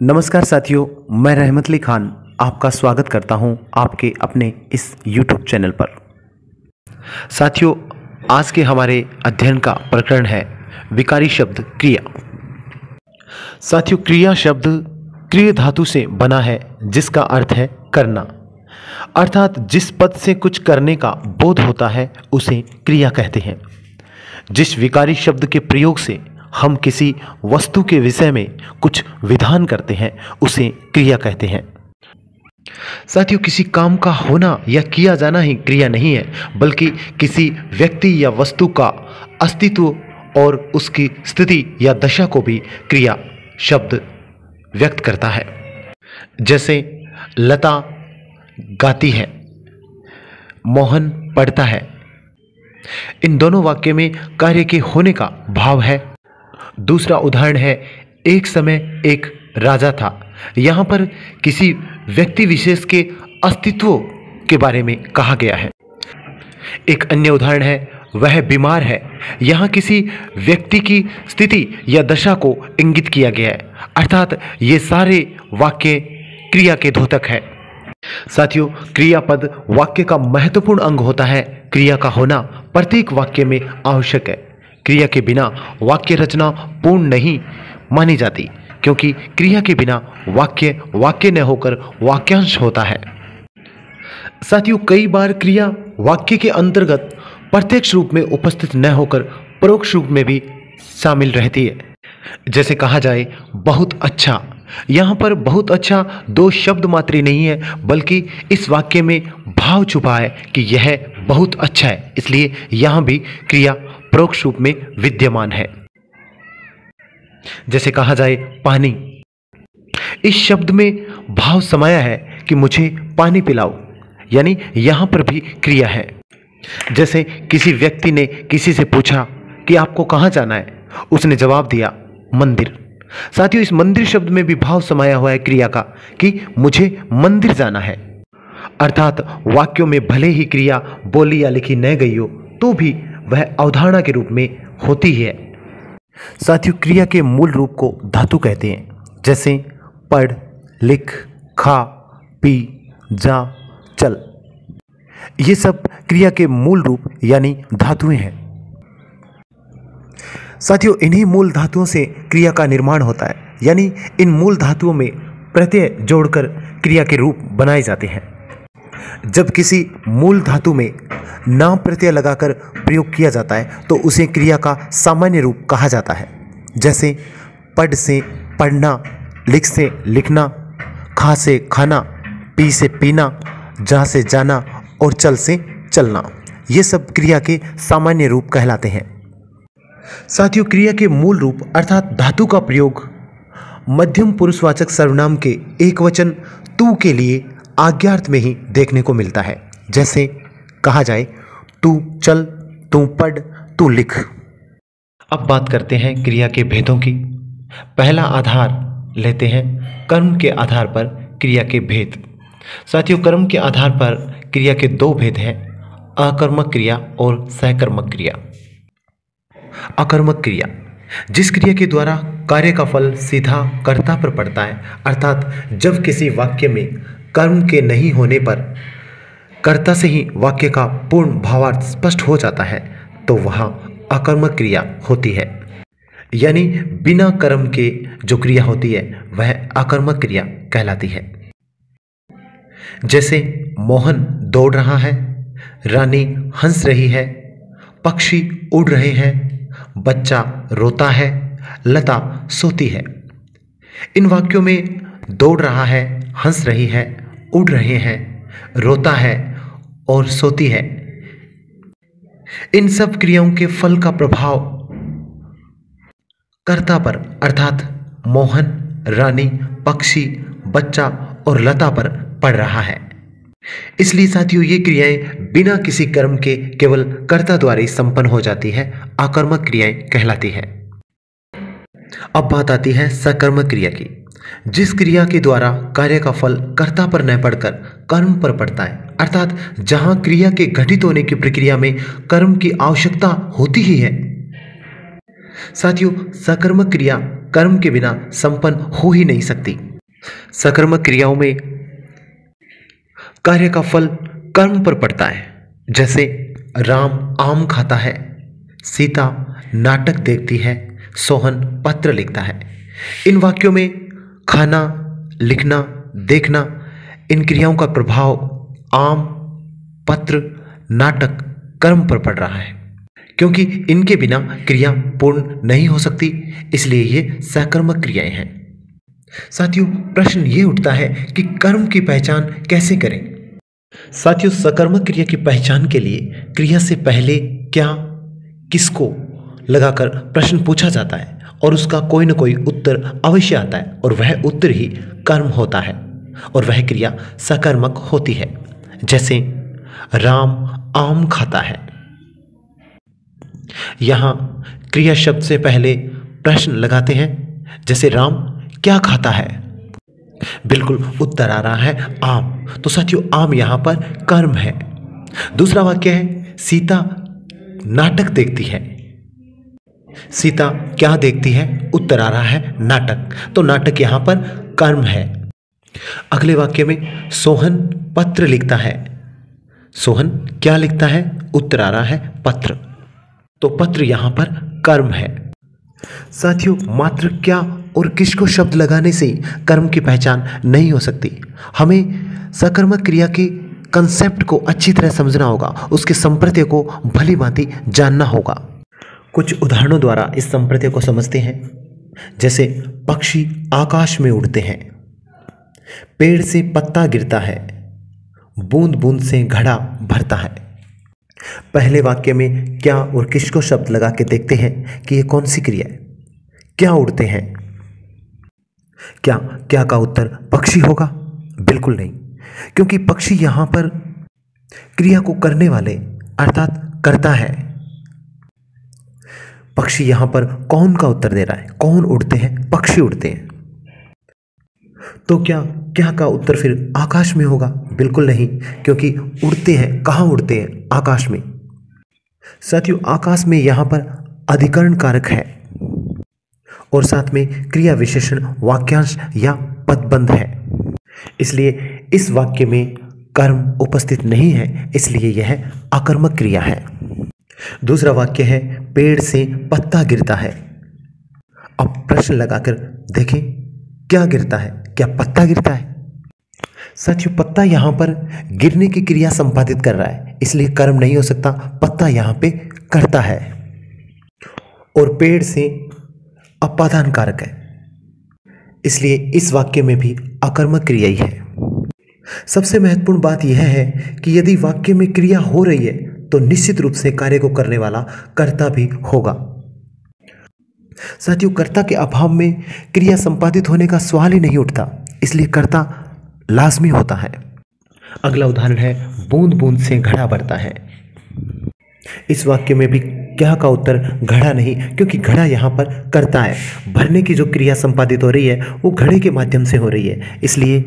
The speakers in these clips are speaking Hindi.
नमस्कार साथियों, मैं रहमत अली खान आपका स्वागत करता हूं आपके अपने इस YouTube चैनल पर। साथियों, आज के हमारे अध्ययन का प्रकरण है विकारी शब्द क्रिया। साथियों, क्रिया शब्द क्रिय धातु से बना है जिसका अर्थ है करना, अर्थात जिस पद से कुछ करने का बोध होता है उसे क्रिया कहते हैं। जिस विकारी शब्द के प्रयोग से हम किसी वस्तु के विषय में कुछ विधान करते हैं उसे क्रिया कहते हैं। साथियों, किसी काम का होना या किया जाना ही क्रिया नहीं है, बल्कि किसी व्यक्ति या वस्तु का अस्तित्व और उसकी स्थिति या दशा को भी क्रिया शब्द व्यक्त करता है। जैसे लता गाती है, मोहन पढ़ता है। इन दोनों वाक्य में कार्य के होने का भाव है। दूसरा उदाहरण है, एक समय एक राजा था। यहाँ पर किसी व्यक्ति विशेष के अस्तित्व के बारे में कहा गया है। एक अन्य उदाहरण है, वह बीमार है। यहाँ किसी व्यक्ति की स्थिति या दशा को इंगित किया गया है, अर्थात ये सारे वाक्य क्रिया के द्योतक है। साथियों, क्रियापद वाक्य का महत्वपूर्ण अंग होता है। क्रिया का होना प्रत्येक वाक्य में आवश्यक है। क्रिया के बिना वाक्य रचना पूर्ण नहीं मानी जाती, क्योंकि क्रिया के बिना वाक्य न होकर वाक्यांश होता है। साथियों, कई बार क्रिया वाक्य के अंतर्गत प्रत्यक्ष रूप में उपस्थित न होकर परोक्ष रूप में भी शामिल रहती है। जैसे कहा जाए बहुत अच्छा। यहाँ पर बहुत अच्छा दो शब्द मात्र ही नहीं है, बल्कि इस वाक्य में भाव छुपा है कि यह बहुत अच्छा है, इसलिए यहाँ भी क्रिया परोक्ष रूप में विद्यमान है। जैसे कहा जाए पानी। इस शब्द में भाव समाया है कि मुझे पानी पिलाओ, यानी यहाँ पर भी क्रिया है। जैसे किसी व्यक्ति ने किसी से पूछा कि आपको कहाँ जाना है, उसने जवाब दिया मंदिर। साथियों, इस मंदिर शब्द में भी भाव समाया हुआ है क्रिया का कि मुझे मंदिर जाना है। अर्थात वाक्यों में भले ही क्रिया बोली या लिखी न गई हो, तो भी वह अवधारणा के रूप में होती ही है। साथियों, क्रिया के मूल रूप को धातु कहते हैं। जैसे पढ़, लिख, खा, पी, जा, चल। ये सब क्रिया के मूल रूप यानी धातुएं हैं। साथियों, इन्हीं मूल धातुओं से क्रिया का निर्माण होता है, यानी इन मूल धातुओं में प्रत्यय जोड़कर क्रिया के रूप बनाए जाते हैं। जब किसी मूल धातु में नाम प्रत्यय लगाकर प्रयोग किया जाता है तो उसे क्रिया का सामान्य रूप कहा जाता है। जैसे पढ़ से पढ़ना, लिख से लिखना, खा से खाना, पी से पीना, जा से जाना और चल से चलना। ये सब क्रिया के सामान्य रूप कहलाते हैं। साथियों, क्रिया के मूल रूप अर्थात धातु का प्रयोग मध्यम पुरुषवाचक सर्वनाम के एकवचन तू के लिए आज्ञार्थ में ही देखने को मिलता है। जैसे कहा जाए तू चल, तू पढ़, तू लिख। अब बात करते हैं क्रिया के भेदों की। पहला आधार लेते हैं कर्म के आधार पर क्रिया के भेद। साथियों, कर्म के आधार पर क्रिया के दो भेद हैं, अकर्मक क्रिया और सहकर्मक क्रिया। अकर्मक क्रिया जिस क्रिया के द्वारा कार्य का फल सीधा कर्ता पर पड़ता है, अर्थात जब किसी वाक्य में कर्म के नहीं होने पर कर्ता से ही वाक्य का पूर्ण भावार्थ स्पष्ट हो जाता है, तो वहाँ अकर्मक क्रिया होती है। यानी बिना कर्म के जो क्रिया होती है वह अकर्मक क्रिया कहलाती है। जैसे मोहन दौड़ रहा है, रानी हंस रही है, पक्षी उड़ रहे हैं, बच्चा रोता है, लता सोती है। इन वाक्यों में दौड़ रहा है, हंस रही है, उड़ रहे हैं, रोता है और सोती है, इन सब क्रियाओं के फल का प्रभाव कर्ता पर अर्थात मोहन, रानी, पक्षी, बच्चा और लता पर पड़ रहा है। इसलिए साथियों, ये क्रियाएं बिना किसी कर्म के केवल कर्ता द्वारा ही संपन्न हो जाती है, अकर्मक क्रियाएं कहलाती है। अब बात आती है सकर्मक क्रिया की। जिस क्रिया के द्वारा कार्य का फल कर्ता पर न पड़कर कर्म पर पड़ता है, अर्थात जहां क्रिया के घटित होने की प्रक्रिया में कर्म की आवश्यकता होती ही है। साथियों, सकर्मक क्रिया कर्म के बिना संपन्न हो ही नहीं सकती। सकर्मक क्रियाओं में कार्य का फल कर्म पर पड़ता है। जैसे राम आम खाता है, सीता नाटक देखती है, सोहन पत्र लिखता है। इन वाक्यों में खाना, लिखना, देखना, इन क्रियाओं का प्रभाव आम, पत्र, नाटक, कर्म पर पड़ रहा है। क्योंकि इनके बिना क्रिया पूर्ण नहीं हो सकती, इसलिए ये सकर्मक क्रियाएं हैं। साथियों, प्रश्न ये उठता है कि कर्म की पहचान कैसे करें। साथियों, सकर्मक क्रिया की पहचान के लिए क्रिया से पहले क्या, किसको लगाकर प्रश्न पूछा जाता है और उसका कोई न कोई उत्तर अवश्य आता है और वह उत्तर ही कर्म होता है और वह क्रिया सकर्मक होती है। जैसे राम आम खाता है, यहां क्रिया शब्द से पहले प्रश्न लगाते हैं। जैसे राम क्या खाता है, बिल्कुल उत्तर आ रहा है आम। तो साथियों, आम यहां पर कर्म है। दूसरा वाक्य है सीता नाटक देखती है। सीता क्या देखती है, उत्तर आ रहा है नाटक। तो नाटक यहां पर कर्म है। अगले वाक्य में सोहन पत्र लिखता है। सोहन क्या लिखता है, उत्तर आ रहा है पत्र। तो पत्र यहां पर कर्म है। साथियों, मात्र क्या और किसको शब्द लगाने से कर्म की पहचान नहीं हो सकती। हमें सकर्मक क्रिया के कंसेप्ट को अच्छी तरह समझना होगा, उसके संप्रत्यय को भली भांति जानना होगा। कुछ उदाहरणों द्वारा इस संप्रत्यय को समझते हैं। जैसे पक्षी आकाश में उड़ते हैं, पेड़ से पत्ता गिरता है, बूंद बूंद से घड़ा भरता है। पहले वाक्य में क्या और किसको शब्द लगा के देखते हैं कि यह कौन सी क्रिया है। क्या उड़ते हैं, क्या का उत्तर पक्षी होगा, बिल्कुल नहीं, क्योंकि पक्षी यहां पर क्रिया को करने वाले अर्थात करता है। पक्षी यहां पर कौन का उत्तर दे रहा है, कौन उड़ते हैं, पक्षी उड़ते हैं। तो क्या का उत्तर फिर आकाश में होगा, बिल्कुल नहीं, क्योंकि उड़ते हैं, कहां उड़ते हैं, आकाश में। साथियों, आकाश में यहां पर अधिकरण कारक है और साथ में क्रिया विशेषण वाक्यांश या पदबंध है, इसलिए इस वाक्य में कर्म उपस्थित नहीं है, इसलिए यह अकर्मक क्रिया है। दूसरा वाक्य है पेड़ से पत्ता गिरता है। अब प्रश्न लगाकर देखें, क्या गिरता है, क्या पत्ता गिरता है। साथियों, पत्ता यहां पर गिरने की क्रिया संपादित कर रहा है, इसलिए कर्म नहीं हो सकता, पत्ता यहां पे करता है। और पेड़ से अपादान कारक है, इसलिए इस वाक्य में भी अकर्मक क्रिया ही है। सबसे महत्वपूर्ण बात यह है कि यदि वाक्य में क्रिया हो रही है तो निश्चित रूप से कार्य को करने वाला कर्ता भी होगा। साथियों, कर्ता के अभाव में क्रिया संपादित होने का सवाल ही नहीं उठता, इसलिए कर्ता लाजमी होता है। अगला उदाहरण है बूंद बूंद से घड़ा भरता है। इस वाक्य में भी क्या का उत्तर घड़ा नहीं, क्योंकि घड़ा यहां पर करता है। भरने की जो क्रिया संपादित हो रही है वो घड़े के माध्यम से हो रही है, इसलिए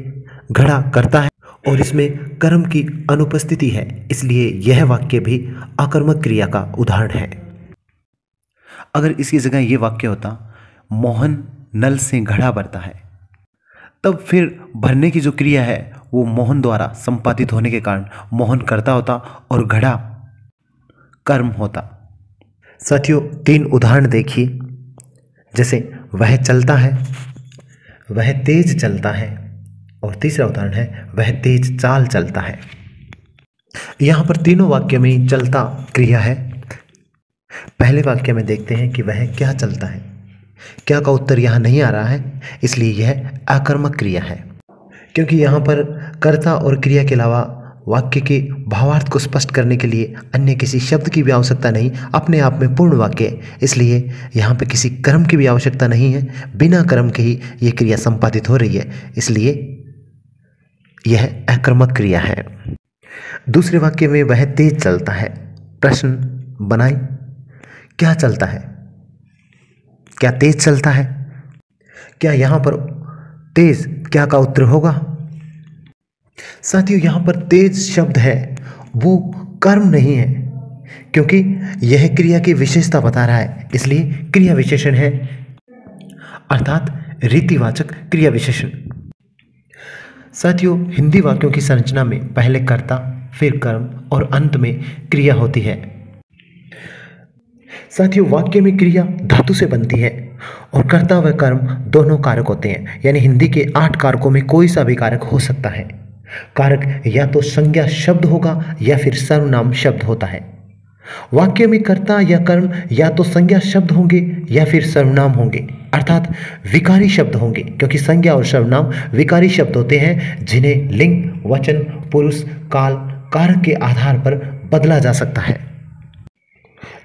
घड़ा करता है और इसमें कर्म की अनुपस्थिति है, इसलिए यह वाक्य भी अकर्मक क्रिया का उदाहरण है। अगर इसकी जगह ये वाक्य होता मोहन नल से घड़ा भरता है, तब फिर भरने की जो क्रिया है वो मोहन द्वारा संपादित होने के कारण मोहन करता होता और घड़ा कर्म होता। साथियों, 3 उदाहरण देखिए। जैसे वह चलता है, वह तेज चलता है, और तीसरा उदाहरण है वह तेज चाल चलता है। यहां पर तीनों वाक्य में चलता क्रिया है। पहले वाक्य में देखते हैं कि वह क्या चलता है। क्या का उत्तर यहां नहीं आ रहा है, इसलिए यह अकर्मक क्रिया है, क्योंकि यहां पर कर्ता और क्रिया के अलावा वाक्य के भावार्थ को स्पष्ट करने के लिए अन्य किसी शब्द की भी आवश्यकता नहीं, अपने आप में पूर्ण वाक्य है, इसलिए यहाँ पे किसी कर्म की भी आवश्यकता नहीं है। बिना कर्म के ही ये क्रिया संपादित हो रही है, इसलिए यह अकर्मक क्रिया है। दूसरे वाक्य में वह तेज चलता है। प्रश्न बनाएं, क्या चलता है, क्या तेज चलता है। क्या यहाँ पर तेज क्या का उत्तर होगा। साथियों, यहां पर तेज शब्द है वो कर्म नहीं है, क्योंकि यह क्रिया की विशेषता बता रहा है, इसलिए क्रिया विशेषण है, अर्थात रीतिवाचक क्रिया विशेषण। साथियों, हिंदी वाक्यों की संरचना में पहले कर्ता, फिर कर्म और अंत में क्रिया होती है। साथियों, वाक्य में क्रिया धातु से बनती है और कर्ता व कर्म दोनों कारक होते हैं। यानी हिंदी के 8 कारकों में कोई सा भी कारक हो सकता है। कारक या तो संज्ञा शब्द होगा या फिर सर्वनाम शब्द होता है। वाक्य में कर्ता या कर्म या तो संज्ञा शब्द होंगे या फिर सर्वनाम होंगे, अर्थात विकारी शब्द होंगे, क्योंकि संज्ञा और सर्वनाम विकारी शब्द होते हैं जिन्हें लिंग, वचन, पुरुष, काल, कारक के आधार पर बदला जा सकता है।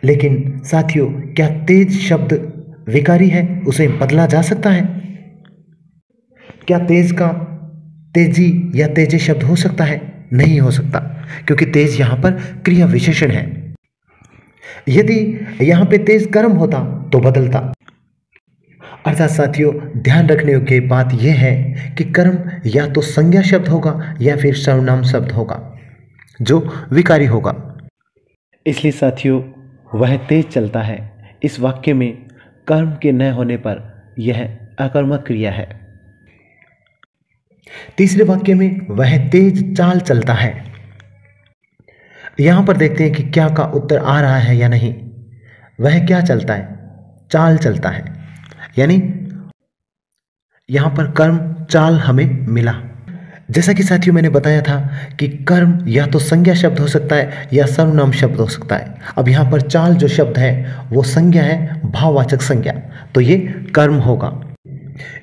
लेकिन साथियों, क्या तेज शब्द विकारी है, उसे बदला जा सकता है? क्या तेज का तेजी या तेजे शब्द हो सकता है? नहीं हो सकता, क्योंकि तेज यहां पर क्रिया विशेषण है। यदि यहां पे तेज कर्म होता तो बदलता। अर्थात साथियों, ध्यान रखने योग्य बात यह है कि कर्म या तो संज्ञा शब्द होगा या फिर सर्वनाम शब्द होगा जो विकारी होगा। इसलिए साथियों, वह तेज चलता है इस वाक्य में कर्म के न होने पर यह अकर्मक क्रिया है। तीसरे वाक्य में वह तेज चाल चलता है। यहां पर देखते हैं कि क्या का उत्तर आ रहा है या नहीं। वह क्या चलता है? चाल चलता है। यानी यहां पर कर्म चाल हमें मिला। जैसा कि साथियों मैंने बताया था कि कर्म या तो संज्ञा शब्द हो सकता है या सर्वनाम शब्द हो सकता है। अब यहां पर चाल जो शब्द है वो संज्ञा है, भाववाचक संज्ञा, तो ये कर्म होगा।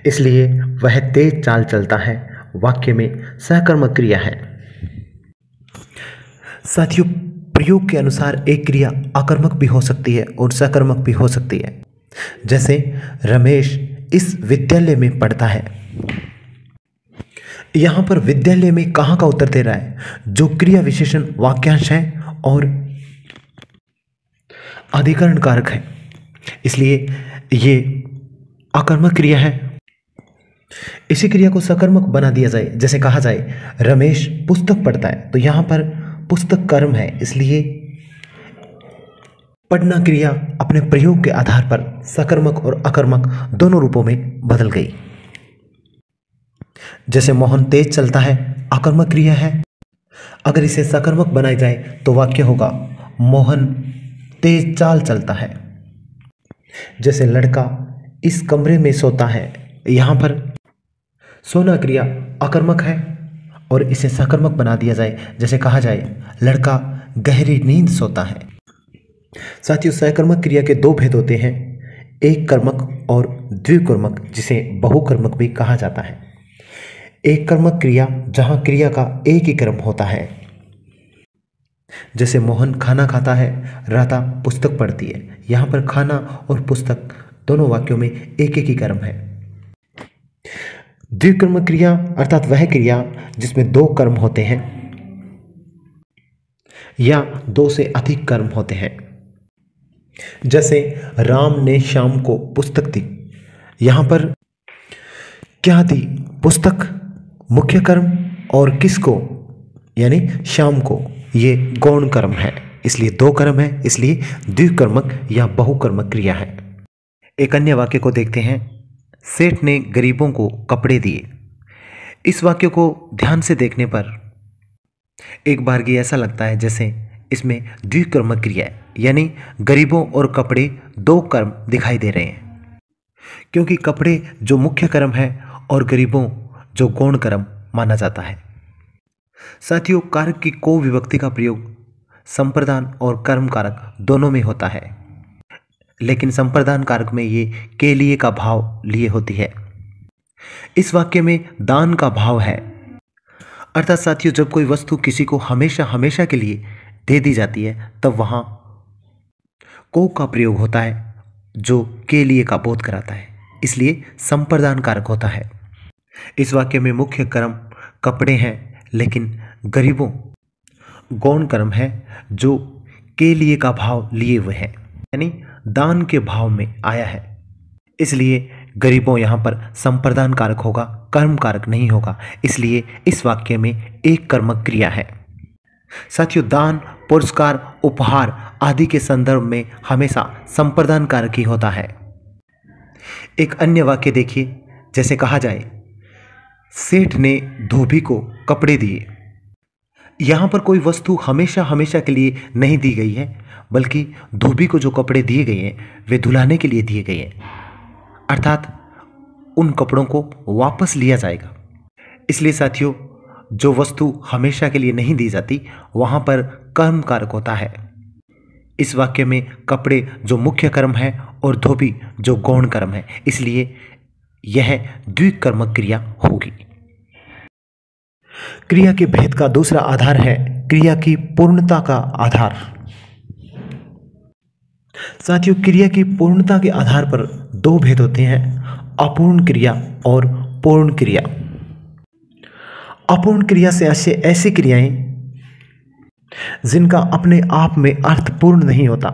इसलिए वह तेज चाल चलता है वाक्य में सहकर्मक क्रिया है। साथियों, प्रयोग के अनुसार एक क्रिया अकर्मक भी हो सकती है और सकर्मक भी हो सकती है। जैसे रमेश इस विद्यालय में पढ़ता है। यहां पर विद्यालय में कहां का उत्तर दे रहा है? जो क्रिया विशेषण वाक्यांश है और अधिकरण कारक है, इसलिए ये अकर्मक क्रिया है। इसी क्रिया को सकर्मक बना दिया जाए, जैसे कहा जाए रमेश पुस्तक पढ़ता है, तो यहां पर पुस्तक कर्म है, इसलिए पढ़ना क्रिया अपने प्रयोग के आधार पर सकर्मक और अकर्मक दोनों रूपों में बदल गई। जैसे मोहन तेज चलता है, अकर्मक क्रिया है। अगर इसे सकर्मक बनाया जाए तो वाक्य होगा मोहन तेज चाल चलता है। जैसे लड़का इस कमरे में सोता है, यहां पर सोना क्रिया अकर्मक है और इसे सकर्मक बना दिया जाए, जैसे कहा जाए लड़का गहरी नींद सोता है। साथियों, सकर्मक क्रिया के 2 भेद होते हैं, एक कर्मक और द्विकर्मक, जिसे बहुकर्मक भी कहा जाता है। एक कर्मक क्रिया जहां क्रिया का एक ही कर्म होता है, जैसे मोहन खाना खाता है, राधा पुस्तक पढ़ती है। यहां पर खाना और पुस्तक दोनों वाक्यों में एक ही कर्म है। द्विकर्मक क्रिया अर्थात वह क्रिया जिसमें 2 कर्म होते हैं या 2 से अधिक कर्म होते हैं। जैसे राम ने श्याम को पुस्तक दी। यहां पर क्या दी? पुस्तक मुख्य कर्म और किसको? यानी श्याम को। ये गौण कर्म है, इसलिए 2 कर्म है, इसलिए द्विकर्मक या बहुकर्मक क्रिया है। एक अन्य वाक्य को देखते हैं, सेठ ने गरीबों को कपड़े दिए। इस वाक्य को ध्यान से देखने पर एक बारगी ऐसा लगता है जैसे इसमें द्विकर्मक क्रिया है, यानी गरीबों और कपड़े 2 कर्म दिखाई दे रहे हैं, क्योंकि कपड़े जो मुख्य कर्म है और गरीबों जो गौण कर्म माना जाता है। साथियों, कारक की को विभक्ति का प्रयोग संप्रदान और कर्म कारक दोनों में होता है, लेकिन संप्रदान कारक में ये के लिए का भाव लिए होती है। इस वाक्य में दान का भाव है, अर्थात साथियों जब कोई वस्तु किसी को हमेशा हमेशा के लिए दे दी जाती है तब वहां को का प्रयोग होता है जो के लिए का बोध कराता है, इसलिए संप्रदान कारक होता है। इस वाक्य में मुख्य कर्म कपड़े हैं, लेकिन गरीबों गौण कर्म है जो के लिए का भाव लिए हुए हैं, यानी दान के भाव में आया है, इसलिए गरीबों यहां पर संप्रदान कारक होगा, कर्म कारक नहीं होगा। इसलिए इस वाक्य में एक कर्मक क्रिया है। साथियों, दान, पुरस्कार, उपहार आदि के संदर्भ में हमेशा संप्रदान कारक ही होता है। एक अन्य वाक्य देखिए, जैसे कहा जाए सेठ ने धोबी को कपड़े दिए। यहाँ पर कोई वस्तु हमेशा हमेशा के लिए नहीं दी गई है, बल्कि धोबी को जो कपड़े दिए गए हैं वे धुलाने के लिए दिए गए हैं, अर्थात उन कपड़ों को वापस लिया जाएगा। इसलिए साथियों, जो वस्तु हमेशा के लिए नहीं दी जाती वहाँ पर कर्म कारक होता है। इस वाक्य में कपड़े जो मुख्य कर्म है और धोबी जो गौण कर्म है, इसलिए यह द्विकर्मक क्रिया होगी। क्रिया के भेद का दूसरा आधार है क्रिया की पूर्णता का आधार। साथियों, क्रिया की पूर्णता के आधार पर दो भेद होते हैं, अपूर्ण क्रिया और पूर्ण क्रिया। अपूर्ण क्रिया से ऐसी क्रियाएं जिनका अपने आप में अर्थ पूर्ण नहीं होता,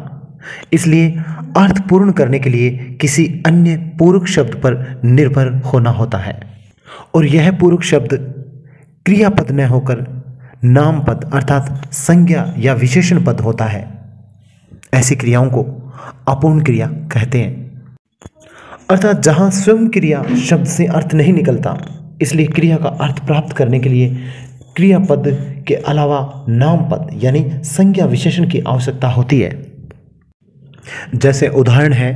इसलिए अर्थ पूर्ण करने के लिए किसी अन्य पूरक शब्द पर निर्भर होना होता है, और यह पूरक शब्द क्रियापद न होकर नाम पद अर्थात संज्ञा या विशेषण पद होता है। ऐसी क्रियाओं को अपूर्ण क्रिया कहते हैं, अर्थात जहां स्वयं क्रिया शब्द से अर्थ नहीं निकलता, इसलिए क्रिया का अर्थ प्राप्त करने के लिए क्रियापद के अलावा नाम पद यानी संज्ञा विशेषण की आवश्यकता होती है। जैसे उदाहरण है,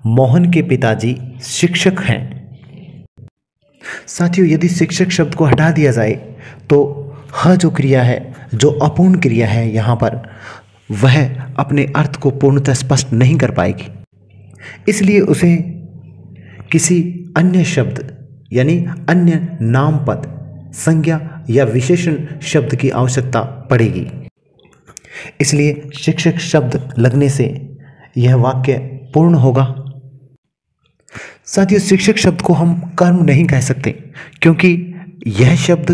मोहन के पिताजी शिक्षक हैं। साथियों, यदि शिक्षक शब्द को हटा दिया जाए तो ह जो क्रिया है, जो अपूर्ण क्रिया है यहाँ पर, वह अपने अर्थ को पूर्णतः स्पष्ट नहीं कर पाएगी। इसलिए उसे किसी अन्य शब्द यानी अन्य नाम पद, संज्ञा या विशेषण शब्द की आवश्यकता पड़ेगी। इसलिए शिक्षक शब्द लगने से यह वाक्य पूर्ण होगा। साथियों, शिक्षक शब्द को हम कर्म नहीं कह सकते, क्योंकि यह शब्द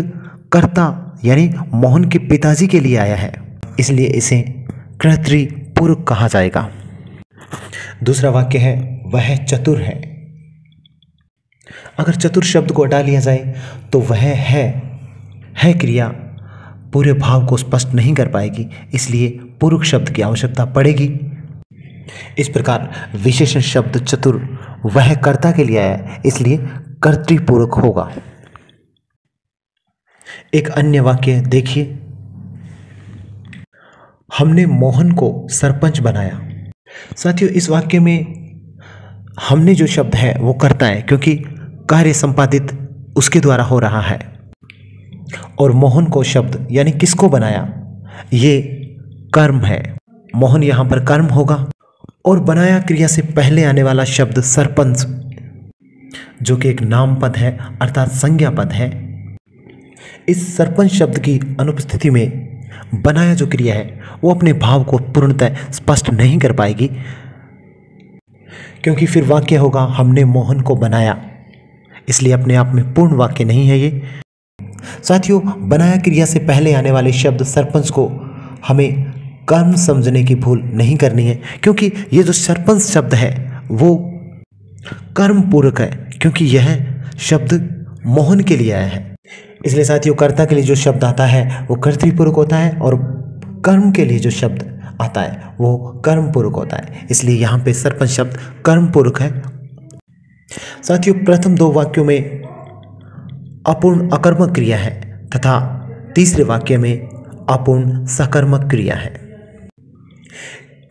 कर्ता यानी मोहन के पिताजी के लिए आया है, इसलिए इसे कर्तृपूर्वक कहा जाएगा। दूसरा वाक्य है, वह चतुर है। अगर चतुर शब्द को हटा लिया जाए तो वह है क्रिया पूरे भाव को स्पष्ट नहीं कर पाएगी, इसलिए पूरक शब्द की आवश्यकता पड़ेगी। इस प्रकार विशेषण शब्द चतुर वह कर्ता के लिए आया, इसलिए कर्तृपूर्वक होगा। एक अन्य वाक्य देखिए, हमने मोहन को सरपंच बनाया। साथियों, इस वाक्य में हमने जो शब्द है वो कर्ता है, क्योंकि कार्य संपादित उसके द्वारा हो रहा है, और मोहन को शब्द यानी किसको बनाया, ये कर्म है। मोहन यहां पर कर्म होगा, और बनाया क्रिया से पहले आने वाला शब्द सरपंच, जो कि एक नाम पद है अर्थात संज्ञा पद है। इस सरपंच शब्द की अनुपस्थिति में बनाया जो क्रिया है वो अपने भाव को पूर्णतः स्पष्ट नहीं कर पाएगी, क्योंकि फिर वाक्य होगा हमने मोहन को बनाया, इसलिए अपने आप में पूर्ण वाक्य नहीं है ये। साथियों, बनाया क्रिया से पहले आने वाले शब्द सरपंच को हमें कर्म समझने की भूल नहीं करनी है, क्योंकि ये जो सरपंच शब्द है वो कर्म पूरक है, क्योंकि यह शब्द मोहन के लिए आया है। इसलिए साथियों, कर्ता के लिए जो शब्द आता है वो कर्तृपूर्वक होता है, और कर्म के लिए जो शब्द आता है वो कर्म पूरक होता है, इसलिए यहाँ पे सरपंच शब्द कर्म पूरक है। साथियों, प्रथम दो वाक्यों में अपूर्ण अकर्मक क्रिया है तथा तीसरे वाक्य में अपूर्ण सकर्मक क्रिया है।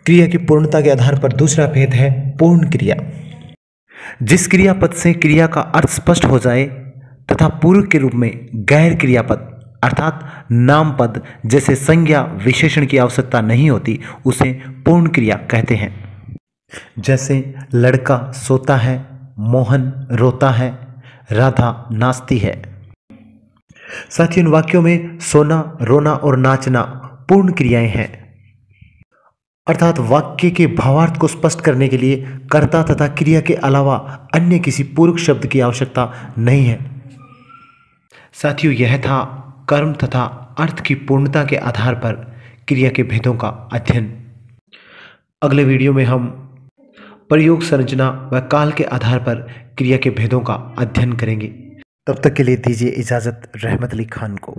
क्रिया की पूर्णता के आधार पर दूसरा भेद है पूर्ण क्रिया। जिस क्रियापद से क्रिया का अर्थ स्पष्ट हो जाए तथा पूर्व के रूप में गैर क्रियापद अर्थात नाम पद जैसे संज्ञा विशेषण की आवश्यकता नहीं होती, उसे पूर्ण क्रिया कहते हैं। जैसे लड़का सोता है, मोहन रोता है, राधा नाचती है। साथियों, इन वाक्यों में सोना, रोना और नाचना पूर्ण क्रियाएं हैं, अर्थात वाक्य के भावार्थ को स्पष्ट करने के लिए कर्ता तथा क्रिया के अलावा अन्य किसी पूरक शब्द की आवश्यकता नहीं है। साथियों, यह था कर्म तथा अर्थ की पूर्णता के आधार पर क्रिया के भेदों का अध्ययन। अगले वीडियो में हम प्रयोग संरचना व काल के आधार पर क्रिया के भेदों का अध्ययन करेंगे। तब तक के लिए दीजिए इजाज़त रहमत अली खान को।